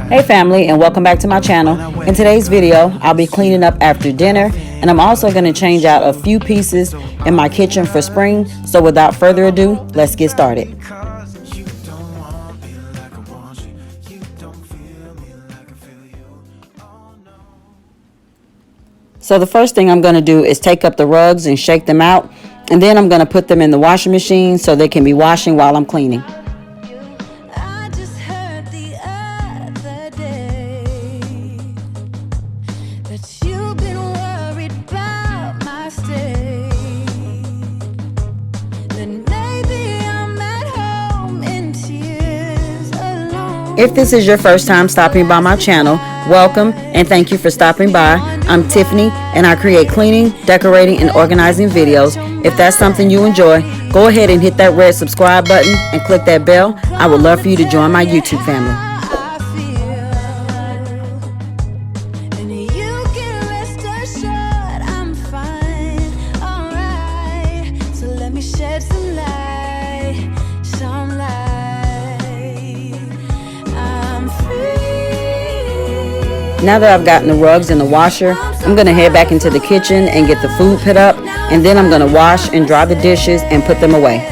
Hey family, and welcome back to my channel. In today's video, I'll be cleaning up after dinner, and I'm also going to change out a few pieces in my kitchen for spring. So without further ado, let's get started. So the first thing I'm going to do is take up the rugs and shake them out, and then I'm going to put them in the washing machine so they can be washing while I'm cleaning. If this is your first time stopping by my channel, welcome and thank you for stopping by. I'm Tiffany and I create cleaning, decorating, and organizing videos. If that's something you enjoy, go ahead and hit that red subscribe button and click that bell. I would love for you to join my YouTube family. Now that I've gotten the rugs in the washer, I'm going to head back into the kitchen and get the food put up, and then I'm going to wash and dry the dishes and put them away.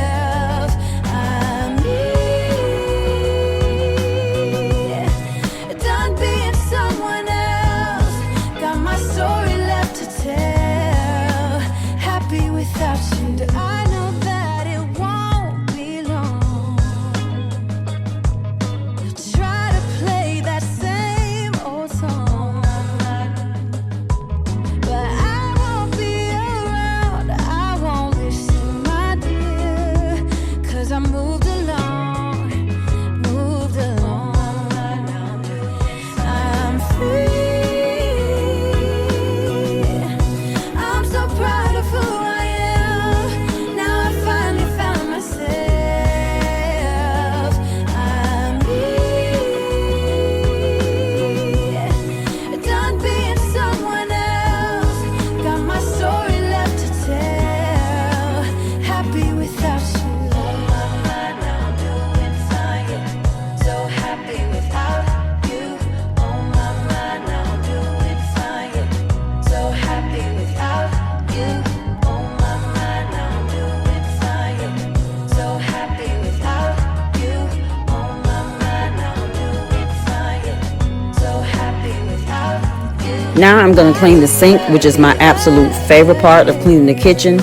Now I'm going to clean the sink, which is my absolute favorite part of cleaning the kitchen.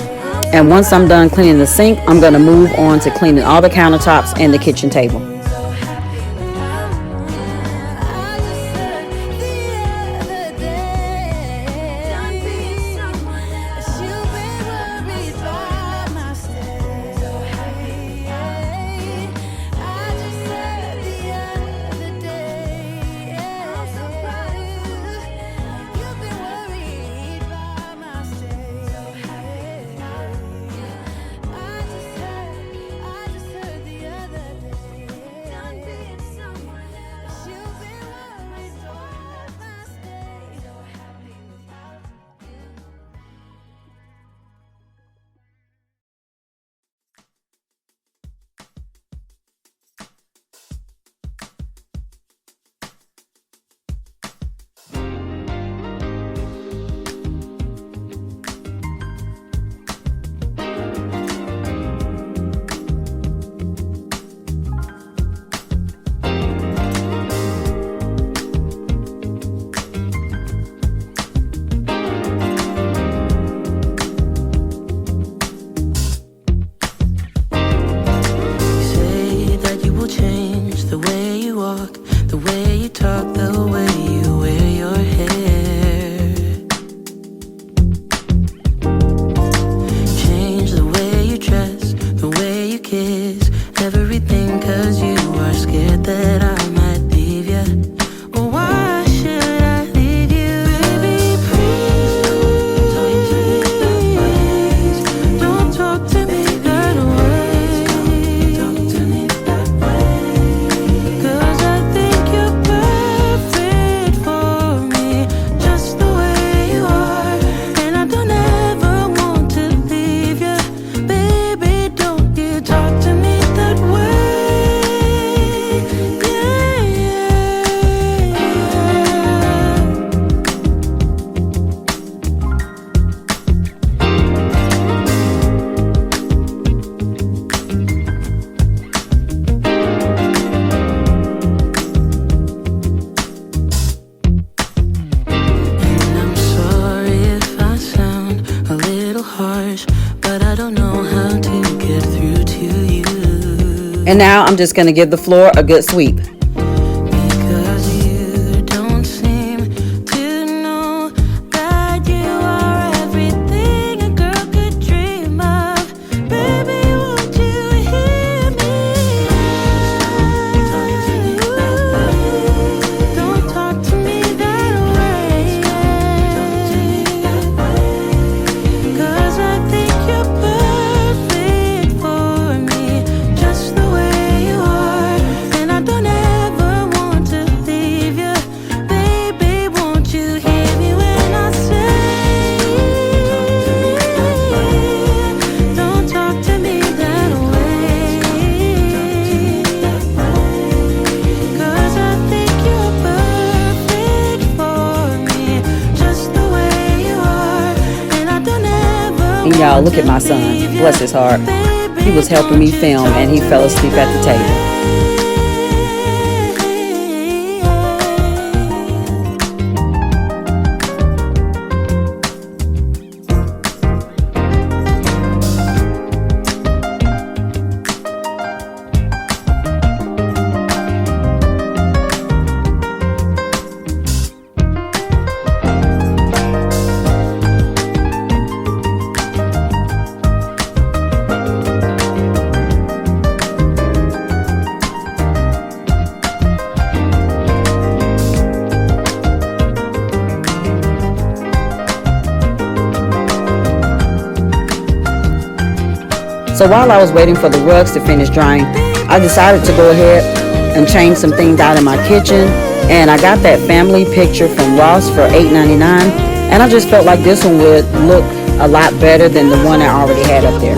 And once I'm done cleaning the sink, I'm going to move on to cleaning all the countertops and the kitchen table. And now I'm just going to give the floor a good sweep. And y'all, look at my son. Bless his heart. He was helping me film and he fell asleep at the table. So while I was waiting for the rugs to finish drying, I decided to go ahead and change some things out in my kitchen. And I got that family picture from Ross for $8.99. And I just felt like this one would look a lot better than the one I already had up there.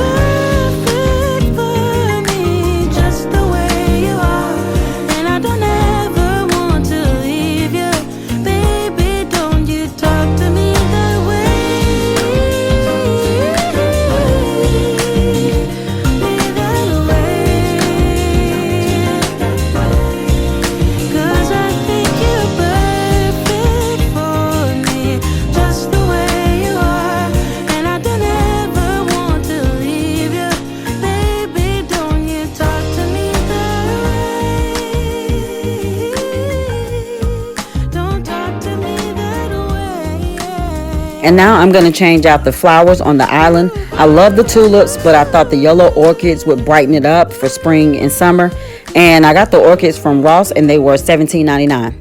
And now I'm going to change out the flowers on the island. I love the tulips, but I thought the yellow orchids would brighten it up for spring and summer. And I got the orchids from Ross and they were $17.99.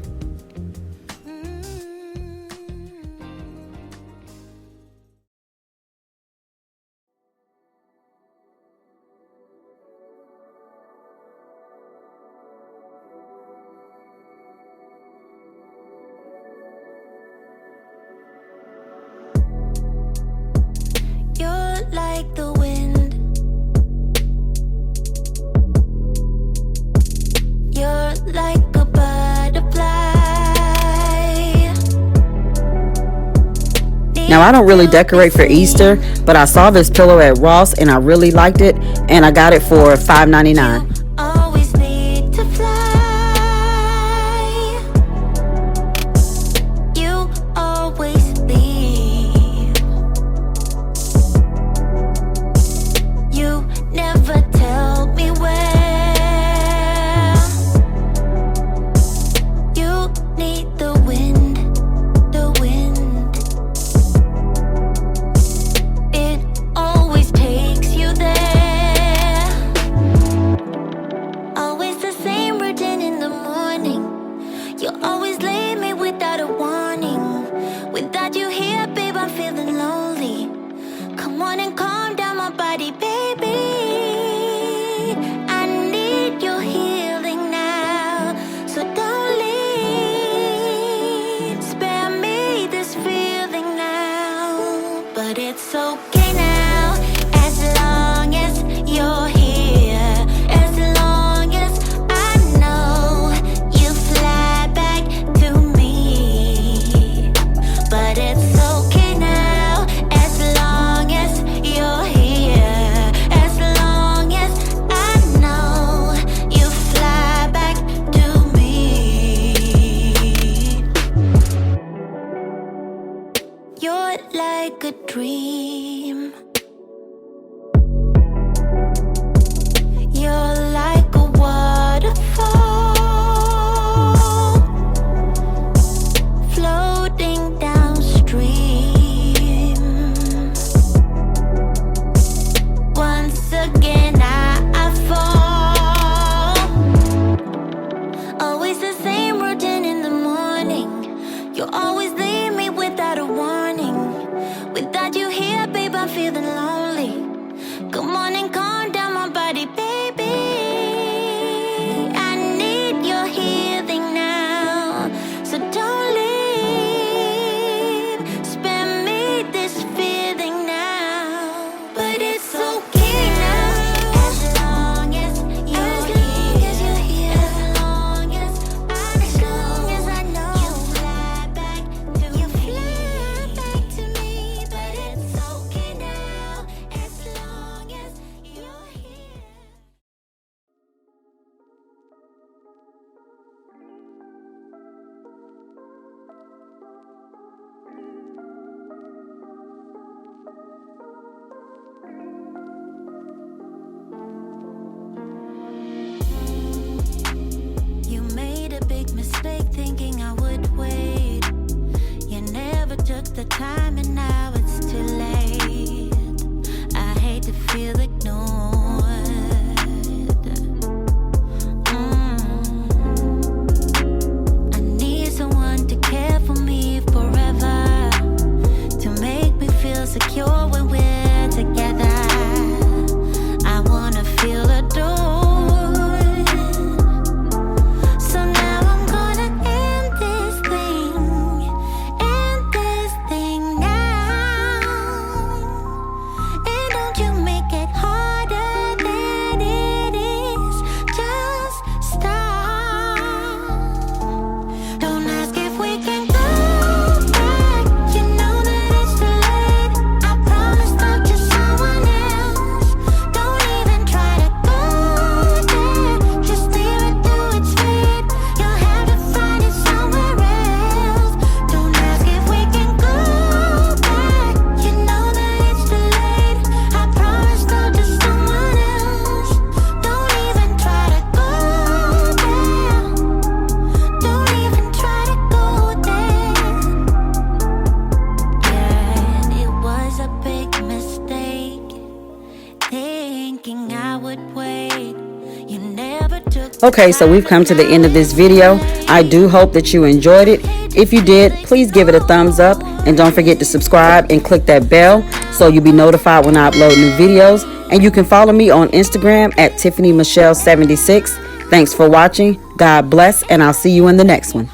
Like the wind, you're like a butterfly. Now I don't really decorate for Easter, but I saw this pillow at Ross and I really liked it, and I got it for $5.99. Always need to fly. You always leave. You never tell me where. You need the wind, the wind. It always takes you there. Always the same routine in the morning. You always leave me without a warning. Without you here, babe, I'm feeling lonely. Come on and calm down my body, baby. I need your healing now, so don't leave. Spare me this feeling now, but it's okay now, as long as you're here. As long as I know you fly back to me, but it's okay now, as long as you're here. As long as I know you fly back to me. You're like a dream. You're like a took the time and now it's too late. I hate to feel ignored. I need someone to care for me forever, to make me feel secure when we're together. I wanna feel adored. So now I'm gonna end this thing now. And don't you make it harder than it is. Just stop. Don't ask if we can go back. You know that it's too late. I promise not to someone else. Don't even try to go there. Just leave it to its fate. You'll have to find it somewhere else. Don't ask if we can go back. You know that it's too late. I promise not to someone else. Don't even try to go there. Don't even try to go there. Yeah, it was a big mistake, thinking I would wait. You never took. Okay, so we've come to the end of this video. I do hope that you enjoyed it. If you did, please give it a thumbs up and don't forget to subscribe and click that bell so you'll be notified when I upload new videos. And you can follow me on Instagram at TiffanyMichelle76. Thanks for watching. God bless, and I'll see you in the next one.